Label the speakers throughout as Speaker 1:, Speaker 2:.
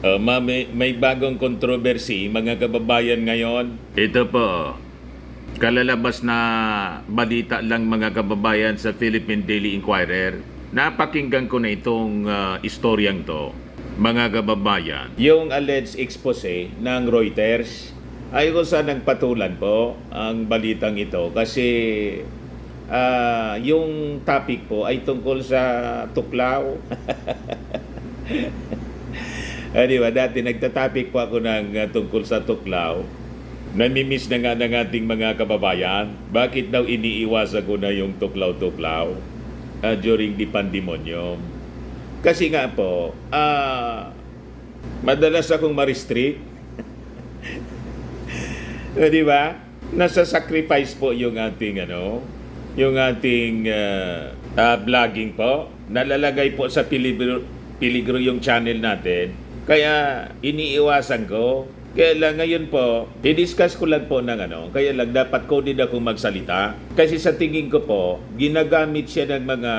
Speaker 1: May bagong kontrobersy, mga kababayan ngayon. Ito po, kalalabas na balita lang mga kababayan sa Philippine Daily Inquirer. Napakinggan ko na itong istoryang to, mga kababayan. Yung alleged expose ng Reuters, ay ko sanang patulan po ang balitang ito kasi yung topic po ay tungkol sa tuklaw. Di ba? Dati nagtatopic po ako ng tungkol sa tuklaw. Namimiss na nga ng ating mga kababayan. Bakit daw iniiwasan ko na yung tuklaw-tuklaw during the pandemonium? Kasi nga po, madalas akong ma-restrict. Di ba? Nasa sacrifice po yung ating vlogging po. Nalalagay po sa peligro yung channel natin. Kaya iniiwasan ko. Kaya lang ngayon po, i-discuss ko lang po ng kaya lang dapat ko din ako magsalita. Kasi sa tingin ko po, ginagamit siya ng mga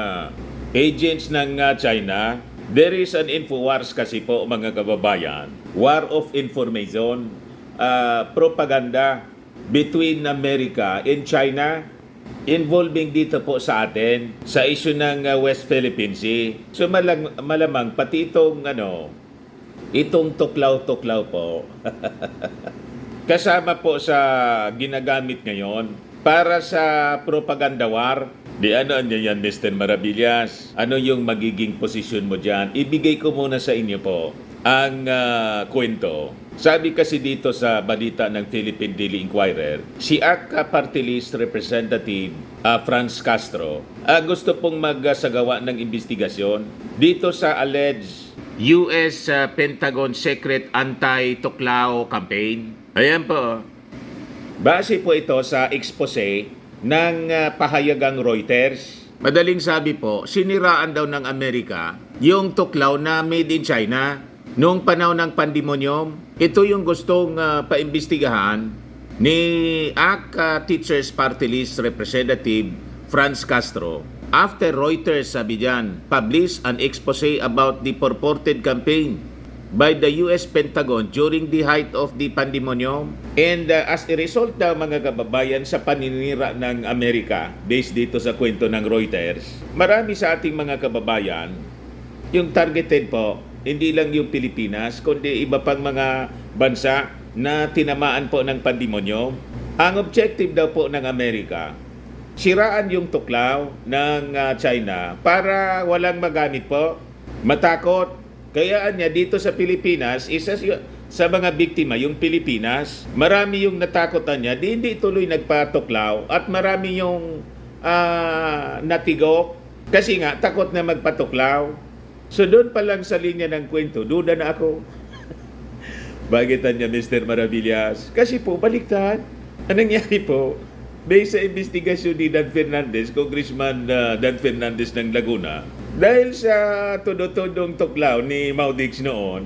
Speaker 1: agents ng China. There is an infowars kasi po mga kababayan. War of information, propaganda between America and China involving dito po sa atin sa issue ng West Philippine Sea. So malamang pati itong tuklaw-tuklaw po kasama po sa ginagamit ngayon para sa propaganda war. Di ano yan, Mr. Maravillas? Ano yung magiging posisyon mo dyan? Ibigay ko muna sa inyo po ang kwento. Sabi kasi dito sa balita ng Philippine Daily Inquirer, si ACT Party List Representative Franz Castro gusto pong magsagawa ng investigasyon dito sa alleged US Pentagon Secret Anti-Tuklaw Campaign. Ayan po. Base po ito sa expose ng pahayagang Reuters. Madaling sabi po, siniraan daw ng Amerika yung tuklaw na made in China noong panahon ng pandemonium. Ito yung gustong paimbestigahan ni ACT Teachers Party List Representative Franz Castro. After Reuters, sabi dyan, published an expose about the purported campaign by the US Pentagon during the height of the pandemonium. And as a result daw mga kababayan sa paninira ng Amerika, based dito sa kwento ng Reuters, marami sa ating mga kababayan, yung targeted po, hindi lang yung Pilipinas, kundi iba pang mga bansa na tinamaan po ng pandemonium. Ang objective daw po ng Amerika, siraan yung tuklaw ng China para walang magamit po, matakot. Kaya niya dito sa Pilipinas, isa sa mga biktima yung Pilipinas, marami yung natakotan niya, hindi tuloy nagpatuklaw at marami yung natigok kasi nga takot na magpatuklaw. So doon pa lang sa linya ng kwento, duda na ako. Bakit niya, Mr. Maravillas? Kasi po, baliktad. Anong nangyari po? Based sa investigasyon ni Dan Fernandez, Congressman Dan Fernandez ng Laguna, dahil sa todo-todong tuklaw ni Maudix noon,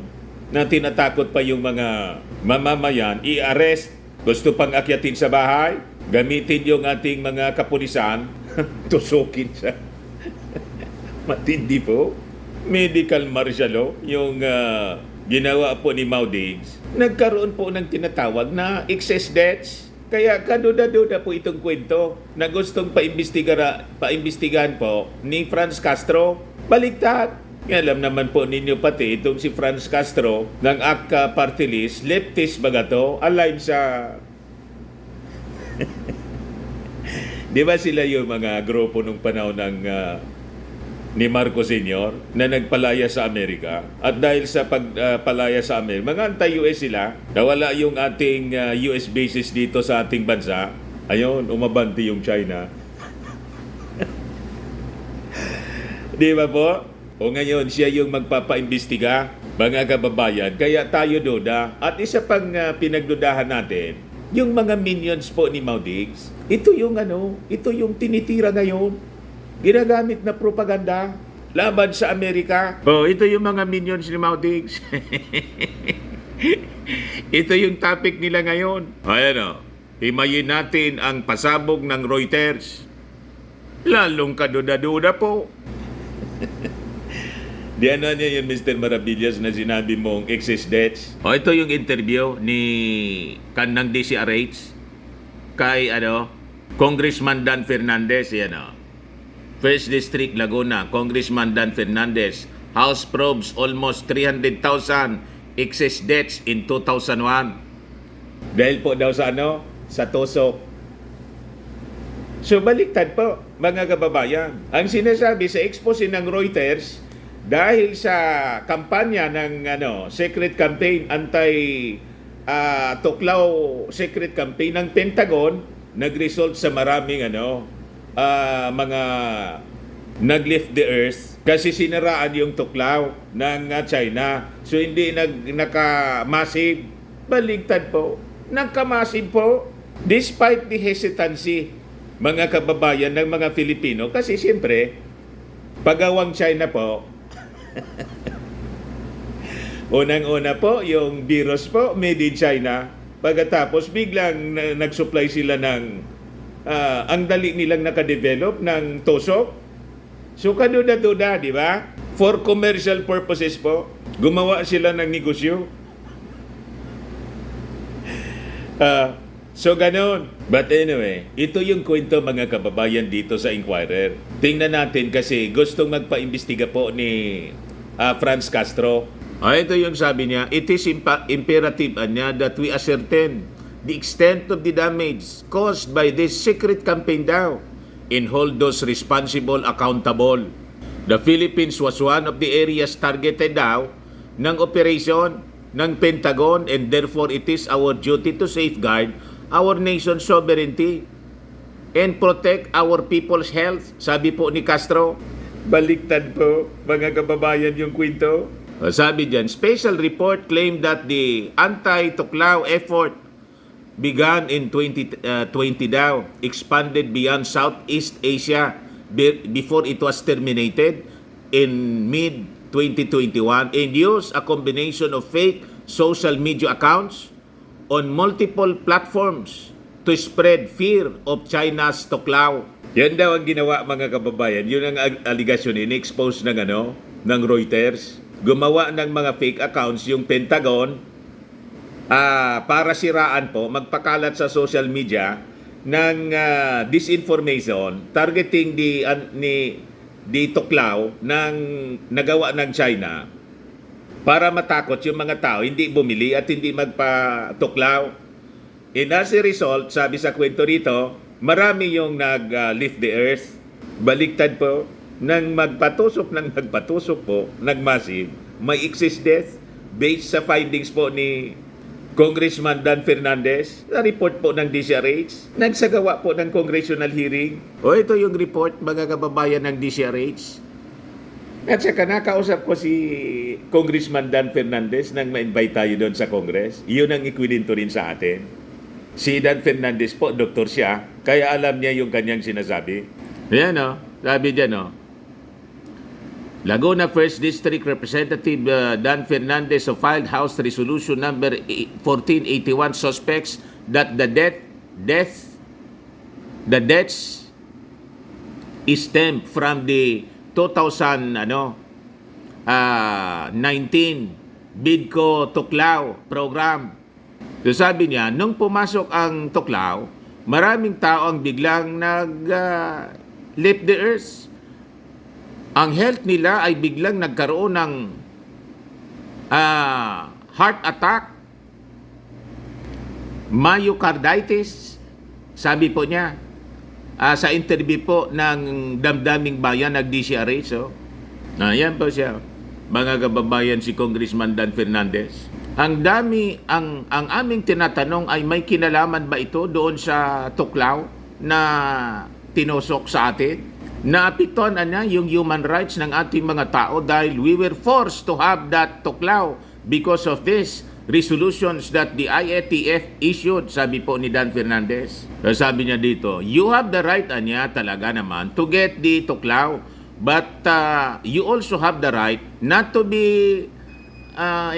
Speaker 1: na tinatakot pa yung mga mamamayan, i-arrest, gusto pang akyatin sa bahay, gamitin yung ating mga kapulisan, tusukin siya. Matindi po. Medical martial law, yung ginawa po ni Maudix, nagkaroon po ng tinatawag na excess deaths. Kaya kaduda-duda po itong kwento na gustong paimbestigahan po ni Franz Castro. Baliktad. Alam naman po ninyo pati itong si Franz Castro ng ACT Party List, leftist baga to, aligned sa... Di ba sila yung mga grupo nung panahon ng ni Marcos Sr. na nagpalaya sa Amerika? At dahil sa pagpalaya sa Amerika, mga anti-US sila, nawala yung ating US bases dito sa ating bansa. Ayun, umabanti yung China. Di ba po? O ngayon, siya yung magpapaimbestiga, mga kababayan. Kaya tayo duda. At isa pang pinagdudahan natin, yung mga minions po ni Maudix, ito yung tinitira ngayon. Ginagamit na propaganda laban sa Amerika. Ito yung mga minions ni Maudix. Ito yung topic nila ngayon. Ayan himayin natin ang pasabog ng Reuters. Lalong kaduda-duda po. Di ano niya yun, Mr. Maravillas, na sinabi mong excess deaths? O, ito yung interview ni kanang DCRH kay Congressman Dan Fernandez. Yan o. First District, Laguna, Congressman Dan Fernandez. House probes almost 300,000 excess deaths in 2001. Dahil po daw sa sa tusok. So baliktad po, mga kababayan. Ang sinasabi sa expose ng Reuters, dahil sa kampanya ng secret campaign tuklaw secret campaign ng Pentagon, nag-result sa maraming mga nag-lift the earth kasi sinaraan yung tuklaw ng China. So hindi naka-massive. Baligtad po. Nagka-massive po despite the hesitancy, mga kababayan, ng mga Filipino, kasi siyempre pagawang China po, unang-una po yung virus po made in China, pagkatapos biglang nag-supply sila ng ang dali nilang nakadevelop ng tusok. So kaduda-duda, di ba? For commercial purposes po, gumawa sila ng negosyo. So ganun. But anyway, ito yung kwento, mga kababayan, dito sa Inquirer. Tingnan natin kasi gustong magpa-imbestiga po ni Franz Castro. Ito yung sabi niya, it is imperative niya that we ascertain the extent of the damage caused by this secret campaign daw and hold those responsible accountable. The Philippines was one of the areas targeted daw ng operation ng Pentagon, and therefore it is our duty to safeguard our nation's sovereignty and protect our people's health. Sabi po ni Castro. Baliktad po, mga kababayan, yung kwento. Sabi dyan, special report claimed that the anti-tuklaw effort began in 2020 daw, expanded beyond Southeast Asia before it was terminated in mid-2021, and used a combination of fake social media accounts on multiple platforms to spread fear of China's tuklaw. Yan daw ang ginawa, mga kababayan. Yun ang aligasyon, in-expose ng Reuters. Gumawa ng mga fake accounts yung Pentagon para siraan po, magpakalat sa social media ng disinformation targeting di tuklaw ng nagawa ng China para matakot yung mga tao, hindi bumili at hindi magpatuklaw. And as a result, sabi sa kwento rito, marami yung nag-lift the earth. Baliktad po, nang magpatusok po, nag-massive, may excess death based sa findings po ni Congressman Dan Fernandez, na report po ng DCRH, nagsagawa po ng congressional hearing. Ito yung report, mga kababayan, ng DCRH. At saka nakausap ko si Congressman Dan Fernandez nang ma-invite tayo doon sa Congress. Yun ang ikwidento rin sa atin. Si Dan Fernandez po, doktor siya, kaya alam niya yung kanyang sinasabi. Ayan sabi dyan Laguna 1st District Representative Dan Fernandez filed House Resolution number 1481 suspects that the deaths stemmed from the 2019 Bidco Tuklaw program. So sabi niya, nung pumasok ang tuklaw, maraming tao ang biglang nag-leap the earth. Ang health nila ay biglang nagkaroon ng heart attack, myocarditis, sabi po niya. Sa interview po ng Damdaming Bayan, nag-DCRH. Yan po siya, mga kababayan, si Congressman Dan Fernandez. Ang aming tinatanong ay may kinalaman ba ito doon sa tuklaw na tinusok sa atin? Naapektuhan niya yung human rights ng ating mga tao dahil we were forced to have that tuklaw because of this resolutions that the IATF issued, sabi po ni Dan Fernandez. Sabi niya dito, you have the right, talaga naman, to get the tuklaw, but you also have the right not to be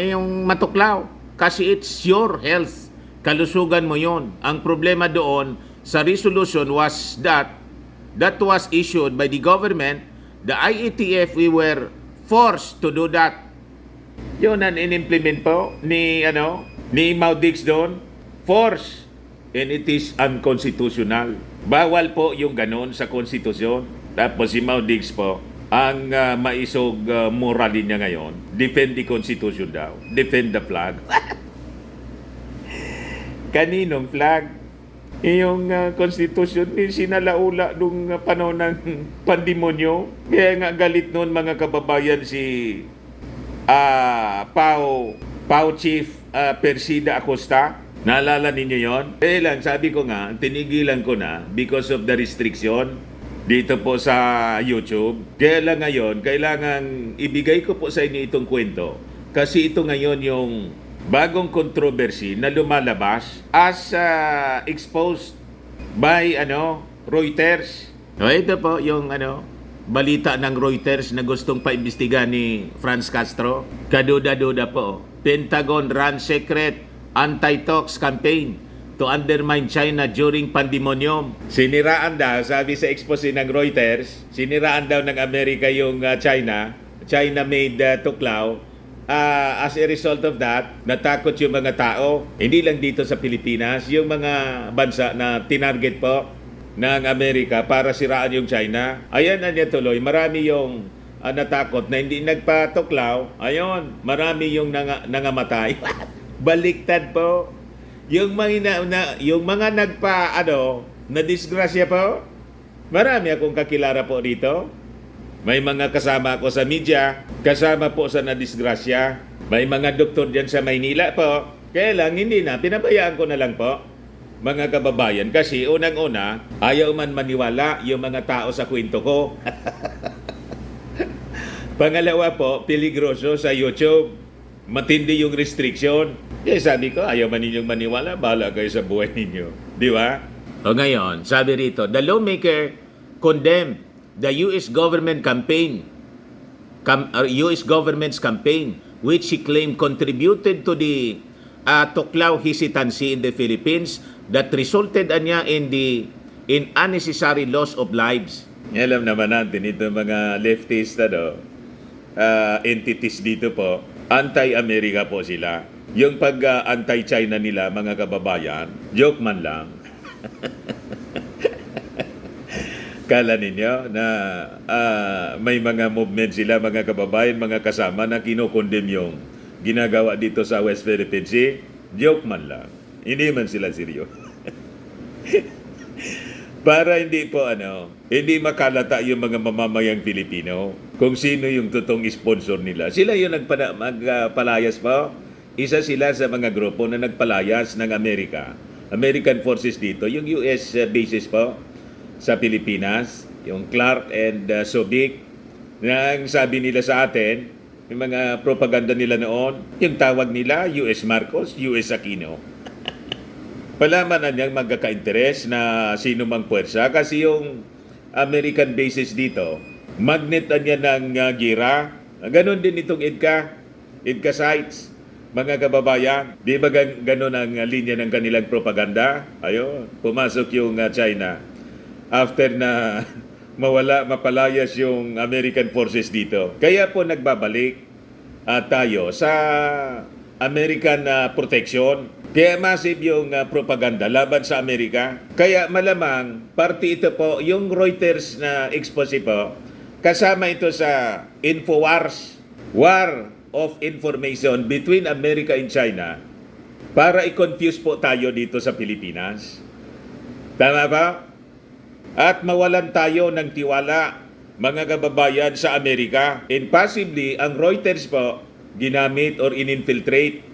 Speaker 1: yung matuklaw kasi it's your health. Kalusugan mo yon. Ang problema doon sa resolution was that was issued by the government. The IATF, we were forced to do that. Yun ang in-implement po ni Mao Diggs doon. Force. And it is unconstitutional. Bawal po yung ganon sa konstitusyon. Tapos si Mao Diggs po, ang maisog moralin niya ngayon, defend the Constitution daw. Defend the flag. Kaninong flag? Yung Constitution, sinalaula nung panahon ng pandemonyo. Kaya nga galit noon mga kababayan si Pau Chief Persida Acosta. Naalala ninyo yon? Lang, sabi ko nga, tinigilan ko na because of the restriction dito po sa YouTube. Kaya lang ngayon, kailangan ibigay ko po sa inyo itong kwento. Kasi ito ngayon yung bagong controversy na lumalabas as exposed by Reuters. Ito po yung balita ng Reuters na gustong paimbestiga ni Franz Castro. Kaduda-duda po. Pentagon runs secret anti-talks campaign to undermine China during pandemonium. Siniraan daw, sabi sa expose ng Reuters, siniraan daw ng Amerika yung China. China made tuklaw. As a result of that, natakot yung mga tao. Hindi lang dito sa Pilipinas, yung mga bansa na tinarget po ng Amerika para siraan yung China. Ayan na niya tuloy. Marami yung natakot na hindi nagpatuklaw. Ayun, marami yung nangamatay. Baliktad po. Yung mga na disgrasya po. Marami akong kakilala po dito. May mga kasama ako sa media, kasama po sa nadisgrasya. May mga doktor diyan sa Maynila po. Kaya lang hindi na, pinabayaan ko na lang po. Mga kababayan, kasi unang-una, ayaw man maniwala yung mga tao sa kwento ko. Pangalawa po, peligroso sa YouTube. Matindi yung restriction. Sabi ko, ayaw man ninyong maniwala, bahala kayo sa buhay ninyo. Di ba? O ngayon, sabi rito, the lawmaker condemned the U.S. government's campaign, which he claimed contributed to the tuklaw hesitancy in the Philippines that resulted in unnecessary loss of lives. Alam naman natin, ito mga leftist entities dito po, anti-America po sila. Yung anti-China nila, mga kababayan, joke man lang. Kala ninyo na may mga movement sila, mga kababayan, mga kasama na kinokondem yung ginagawa dito sa West Philippine Sea? Joke man lang. Hindi man sila seryo. Para hindi hindi makalata yung mga mamamayang Pilipino kung sino yung totoong sponsor nila. Sila yung magpalayas po. Isa sila sa mga grupo na nagpalayas ng American forces dito, yung US bases po sa Pilipinas, yung Clark and Subic, na ang sabi nila sa atin, yung mga propaganda nila noon, yung tawag nila US Marcos, US Aquino. Palaman na niyang magkaka-interes na sino mang puwersa kasi yung American bases dito, magnet na niya ng gira. Ganon din itong IDCA sites. Mga kababayan, di ba ganon ang linya ng kanilang propaganda? Ayun, pumasok yung China. After na mapalayas yung American forces dito. Kaya po nagbabalik tayo sa American protection. Kaya massive yung propaganda laban sa Amerika. Kaya malamang, parte ito po, yung Reuters na expose po, kasama ito sa InfoWars, War of Information between America and China para i-confuse po tayo dito sa Pilipinas. Tama ba? At mawalan tayo ng tiwala, mga kababayan, sa Amerika. And possibly, ang Reuters po, ginamit or in-infiltrate.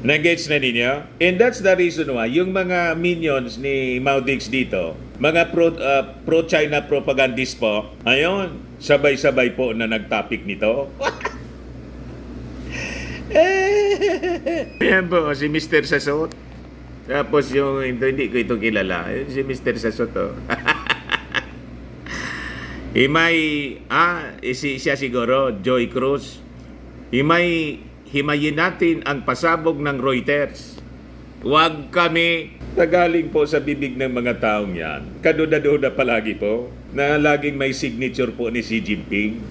Speaker 1: Nag-gets na ninyo? And that's the reason why yung mga minions ni Mao Diggs dito, mga pro-China propagandist po, ayun, sabay-sabay po na nag-topic nito. Yan po, si Mr. Sasot. Tapos yung, hindi ko ito kilala, si Mr. Sasot to. Siya siguro, Joy Cruz. Himayin natin ang pasabog ng Reuters. Huwag kami nagaling po sa bibig ng mga taong yan. Kaduda-duda palagi po na laging may signature po ni Xi Jinping.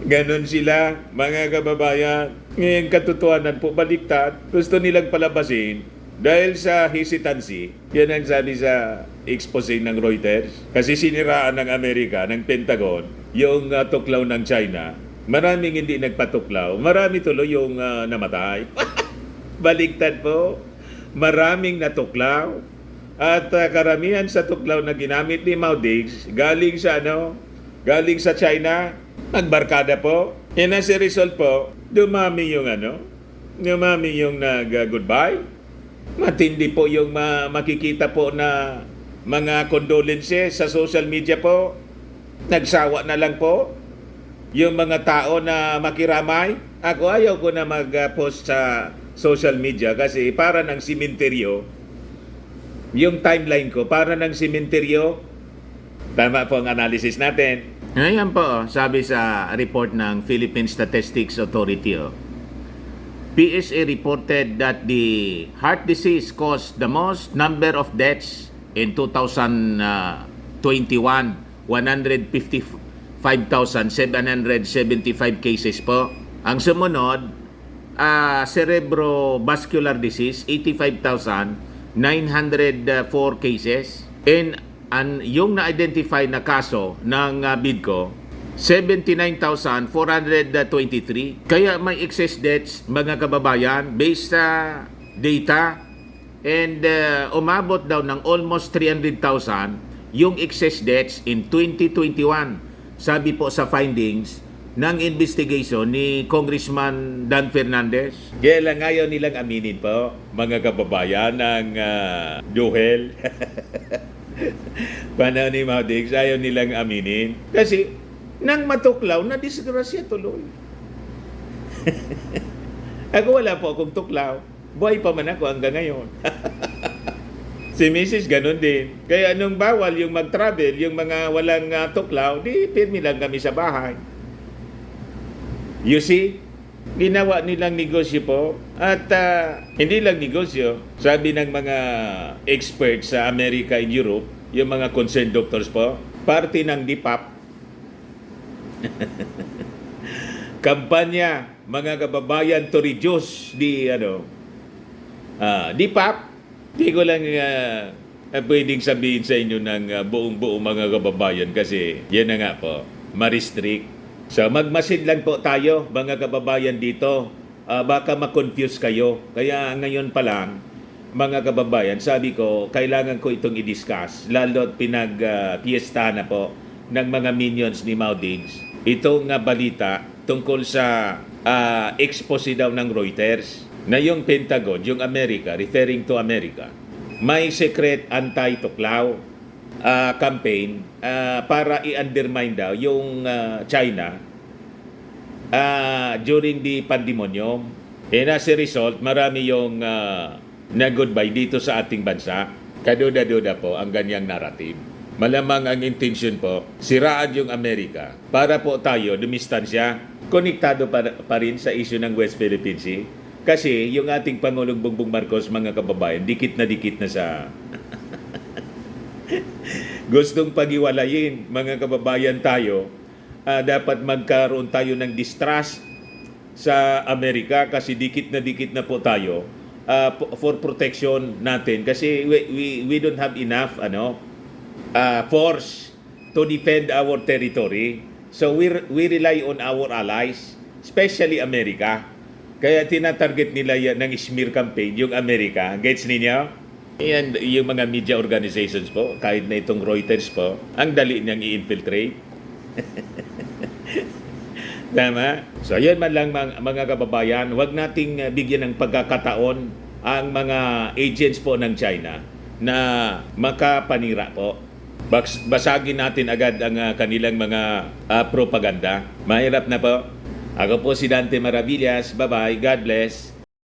Speaker 1: Ganon sila, mga kababayan. Ngayon katotohanan po baliktad, gusto nilang palabasin dahil sa hesitancy. Yan ang sabi sa expose ng Reuters. Kasi siniraan ng Amerika, ng Pentagon, yung tuklaw ng China. Maraming hindi nagpatuklaw. Marami tuloy yung namatay. Baliktad po. Maraming natuklaw. At karamihan sa tuklaw na ginamit ni Mao Diggs, galing sa galing sa China. Nagbarkada po. And as a result po, dumami yung dumami yung nag-goodbye. Matindi po yung makikita po na mga condolences sa social media po. Nagsawa na lang po yung mga tao na makiramay. Ako ayaw ko na mag-post sa social media kasi para ng simenteryo. Yung timeline ko, para ng simenteryo. Tama po ang analysis natin.
Speaker 2: Ngayon po, sabi sa report ng Philippine Statistics Authority, PSA reported that the heart disease caused the most number of deaths in 2021, 155,775 cases po. Ang sumunod, cerebrovascular disease, 85,904 cases. And yung na-identify na kaso ng BIDCO, 79,423. Kaya may excess deaths, mga kababayan, based sa data. And umabot daw ng almost 300,000 yung excess deaths in 2021. Sabi po sa findings ng investigation ni Congressman Dan Fernandez.
Speaker 1: Kaya lang ngayon nilang aminin po, mga kababayan ng Duhel. Panahon ni Mao Diggs, ayaw nilang aminin. Kasi nang matuklaw, na disgrasya tuloy. Ako wala po akong tuklaw. Buhay pa man ako hanggang ngayon. Si Mrs. ganun din. Kaya nung bawal yung mag-travel, yung mga walang tuklaw, di pirmi lang kami sa bahay. You see, ginawa nilang negosyo po. At hindi lang negosyo. Sabi ng mga experts sa Amerika and Europe, yung mga concerned doctors po, parte ng DPAP, kampanya, mga kababayan, to reduce the DPAP. Hindi ko lang pwedeng sabihin sa inyo ng buong mga kababayan kasi yan na nga po, ma-restrict. So magmasid lang po tayo, mga kababayan dito. Baka ma-confuse kayo. Kaya ngayon pa lang, mga kababayan, sabi ko, kailangan ko itong i-discuss. Lalo't pinag-piesta na po ng mga minions ni Mao Diggs. Itong balita tungkol sa expose daw ng Reuters na yung Pentagon, yung Amerika, referring to America, may secret anti-tuklaw campaign para i-undermine daw yung China during the pandemonium. And as a result, marami yung na-goodbye dito sa ating bansa. Kaduda-duda po ang ganyang narrative. Malamang ang intention po, siraan yung Amerika para po tayo dumistansya, konektado pa rin sa issue ng West Philippine Sea. Kasi yung ating Pangulong Bongbong Marcos, mga kababayan, dikit na sa gustong pag-iwalayin, mga kababayan tayo. Dapat magkaroon tayo ng distrust sa Amerika kasi dikit na po tayo for protection natin. Kasi we don't have enough force to defend our territory. So we rely on our allies, especially America. Kaya tinatarget nila yan ng smear campaign, yung Amerika. Gets ninyo? And yung mga media organizations po, kahit na itong Reuters po, ang dali niyang i-infiltrate. Tama? So yan man lang mga kababayan, huwag nating bigyan ng pagkakataon ang mga agents po ng China na makapanira po. Basagin natin agad ang kanilang mga propaganda. Mahirap na po. Ako po si Dante Maravillas. Bye-bye. God bless.